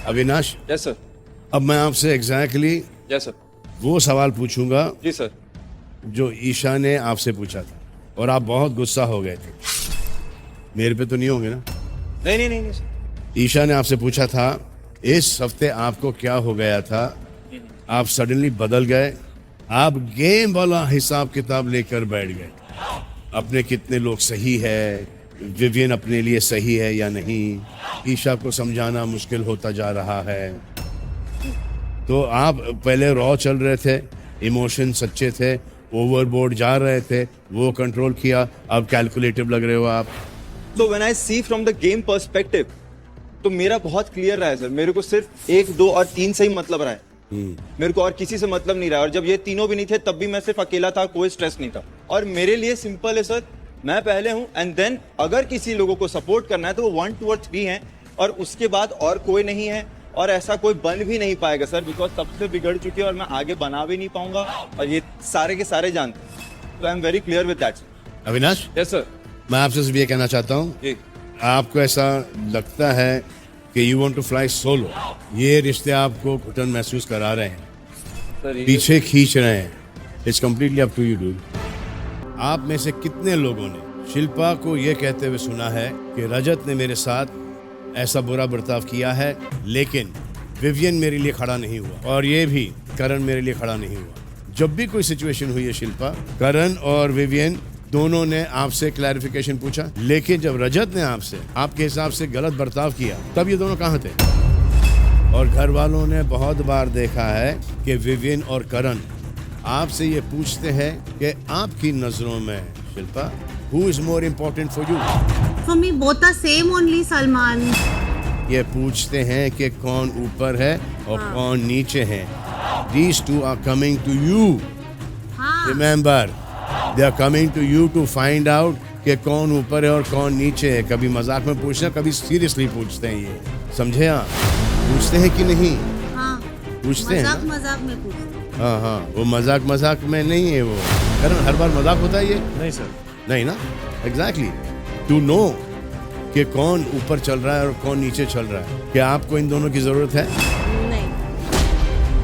Avinash, yes sir. अब मैं आपसे एग्जैक्टली यस सर। वो सवाल पूछूंगा जी सर। जो ईशा ने आपसे पूछा था और आप बहुत गुस्सा हो गए थे। मेरे पे तो नहीं होंगे ना? नहीं नहीं नहीं, नहीं सर। ईशा ने आपसे पूछा था इस हफ्ते आपको क्या हो गया था, आप सडनली बदल गए, आप गेम वाला हिसाब किताब लेकर बैठ गए। अपने कितने लोग सही है, विवियन अपने लिए सही है या नहीं, ईशा को समझाना मुश्किल होता जा रहा है। तो आप पहले रॉ चल रहे थे, इमोशन सच्चे थे, ओवरबोर्ड जा रहे थे, वो कंट्रोल किया, अब कैलकुलेटिव लग रहे हो आप। तो when I see from the game perspective, तो मेरा बहुत क्लियर रहा है सर। मेरे को सिर्फ 1, 2 और 3 से ही मतलब रहा है। मेरे को और किसी से मतलब नहीं रहा। और जब ये तीनों भी नहीं थे तब भी मैं सिर्फ अकेला था, कोई स्ट्रेस नहीं था। और मेरे लिए सिंपल है सर, मैं पहले हूं एंड देन अगर किसी लोगों को सपोर्ट करना है तो वो 1, 2 और 3 हैं और उसके बाद और कोई नहीं है। और ऐसा कोई बन भी नहीं पाएगा सर, बिकॉज सबसे बिगड़ चुके हैं और मैं आगे बना भी नहीं पाऊंगा और ये सारे के सारे जानते हैं। तो I am very clear with that. Avinash, yes sir. मैं आपसे सिर्फ ये कहना चाहता हूँ, जी। आपको ऐसा लगता है कि you want to fly solo, ये रिश्ते आपको घुटन महसूस करा रहे हैं, सर पीछे खींच रहे हैं। It's completely up to you dude. आप में से कितने लोगों ने शिल्पा को ये कहते हुए सुना है कि रजत ने मेरे साथ ऐसा बुरा बर्ताव किया है, लेकिन विवियन मेरे लिए खड़ा नहीं हुआ और ये भी करण मेरे लिए खड़ा नहीं हुआ। जब भी कोई सिचुएशन हुई है शिल्पा, करण और विवियन दोनों ने आपसे क्लैरिफिकेशन पूछा, लेकिन जब रजत ने आपसे आपके हिसाब से गलत बर्ताव किया तब ये दोनों कहाँ थे? और घर वालों ने बहुत बार देखा है कि विवियन और करण आपसे ये पूछते हैं कि आपकी नजरों में Shilpa, who is more important for you? For me, both are same only, Salman. ये पूछते हैं कि कौन ऊपर है और कौन नीचे है। These two are coming to you. हाँ. Remember, they are coming to you to find out कि कौन ऊपर है और कौन नीचे है। कभी मजाक में पूछते हैं, कभी सीरियसली पूछते हैं। ये समझे आप? पूछते हैं कि नहीं? हाँ. पूछते हैं मजाक ना? मजाक में पूछते। हाँ हाँ, वो मजाक मजाक में नहीं है। वो करण हर बार मजाक होता है ये? नहीं सर। नहीं ना? एग्जैक्टली टू नो कि कौन ऊपर चल रहा है और कौन नीचे चल रहा है। क्या आपको इन दोनों की जरूरत है? नहीं.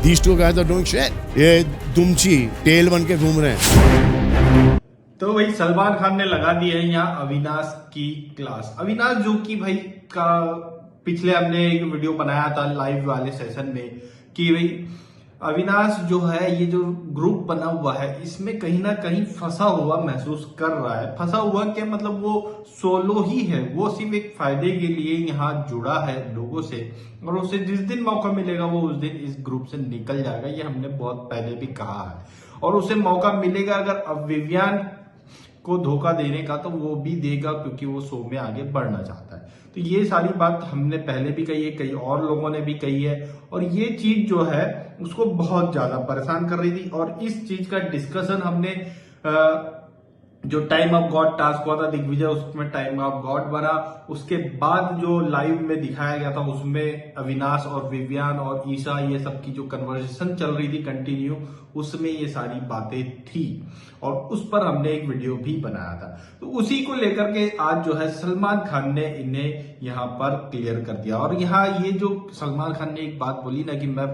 These two guys are doing shit. ये दुमची टेल बन के घूम रहे हैं। तो भाई सलमान खान ने लगा दी है यहाँ अविनाश की क्लास। अविनाश जो कि भाई का पिछले हमने एक वीडियो बनाया था लाइव वाले सेशन में कि भाई अविनाश जो है ये जो ग्रुप बना हुआ है इसमें कहीं ना कहीं फंसा हुआ महसूस कर रहा है। फंसा हुआ क्या मतलब, वो सोलो ही है, वो सिर्फ एक फायदे के लिए यहाँ जुड़ा है लोगों से और उसे जिस दिन मौका मिलेगा वो उस दिन इस ग्रुप से निकल जाएगा। ये हमने बहुत पहले भी कहा है और उसे मौका मिलेगा अगर अब विवियन को धोखा देने का तो वो भी देगा, क्योंकि वो शो में आगे बढ़ना चाहता है। तो ये सारी बात हमने पहले भी कही है, कई और लोगों ने भी कही है और ये चीज जो है उसको बहुत ज्यादा परेशान कर रही थी। और इस चीज का डिस्कशन हमने जो टाइम ऑफ गॉड टास्क हुआ था दिग्विजय, उसमें टाइम ऑफ गॉड बना। उसके बाद जो लाइव में दिखाया गया था उसमें अविनाश और विवियन और ईशा ये सब की जो कन्वर्सेशन चल रही थी कंटिन्यू, उसमें ये सारी बातें थी और उस पर हमने एक वीडियो भी बनाया था। तो उसी को लेकर के आज जो है सलमान खान ने इन्हें यहाँ पर क्लियर कर दिया। और यहाँ ये जो सलमान खान ने एक बात बोली ना कि मैं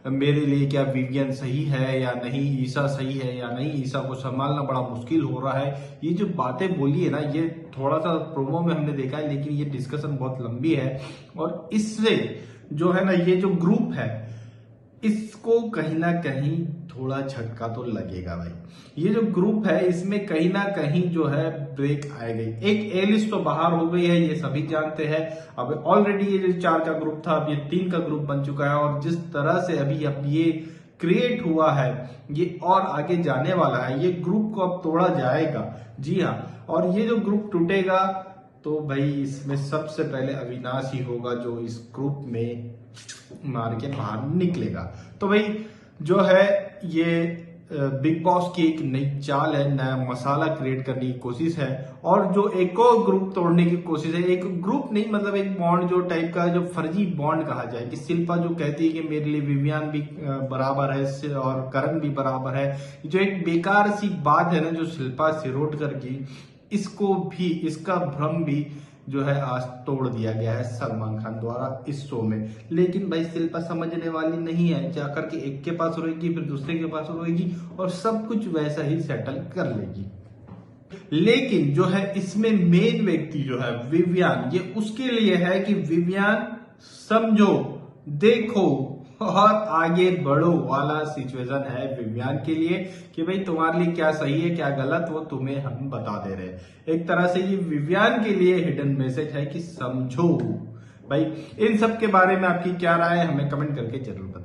मेरे लिए क्या विवियन सही है या नहीं, ईशा सही है या नहीं, ईशा को संभालना बड़ा मुश्किल हो रहा है, ये जो बातें बोली है ना ये थोड़ा सा प्रोमो में हमने देखा है, लेकिन ये डिस्कशन बहुत लंबी है और इससे जो है ना ये जो ग्रुप है इसको कहीं ना कहीं थोड़ा झटका तो लगेगा भाई। ये जो ग्रुप है इसमें कहीं ना कहीं जो है ब्रेक आएगी। एक ए लिस्ट तो बाहर हो गई है, ये सभी जानते हैं। अब ऑलरेडी ये जो 4 का ग्रुप था अब ये 3 का ग्रुप बन चुका है और जिस तरह से अभी अब ये क्रिएट हुआ है ये और आगे जाने वाला है। ये ग्रुप को अब तोड़ा जाएगा, जी हाँ। और ये जो ग्रुप टूटेगा तो भाई इसमें सबसे पहले अविनाश ही होगा जो इस ग्रुप में मार के बाहर निकलेगा। तो भाई जो है ये बिग बॉस की एक नई चाल है, नया मसाला क्रिएट करने की कोशिश है और जो एक और ग्रुप तोड़ने की कोशिश है। एक ग्रुप नहीं मतलब एक बॉन्ड जो टाइप का जो फर्जी बॉन्ड कहा जाए कि शिल्पा जो कहती है कि मेरे लिए विवियन भी बराबर है और करण भी बराबर है, जो एक बेकार सी बात है ना जो शिल्पा सिरोट कर गई, इसको भी इसका भ्रम भी जो है आज तोड़ दिया गया है सलमान खान द्वारा इस शो में। लेकिन भाई शिल्पा समझने वाली नहीं है, जाकर के एक के पास रोएगी फिर दूसरे के पास रोएगी और सब कुछ वैसा ही सेटल कर लेगी। लेकिन जो है इसमें मेन व्यक्ति जो है विवियान, ये उसके लिए है कि विवियान समझो, देखो और आगे बढ़ो वाला सिचुएशन है विवियान के लिए कि भाई तुम्हारे लिए क्या सही है क्या गलत वो तुम्हें हम बता दे रहे हैं। एक तरह से ये विवियान के लिए हिडन मैसेज है कि समझो। भाई इन सब के बारे में आपकी क्या राय है हमें कमेंट करके जरूर बताएं।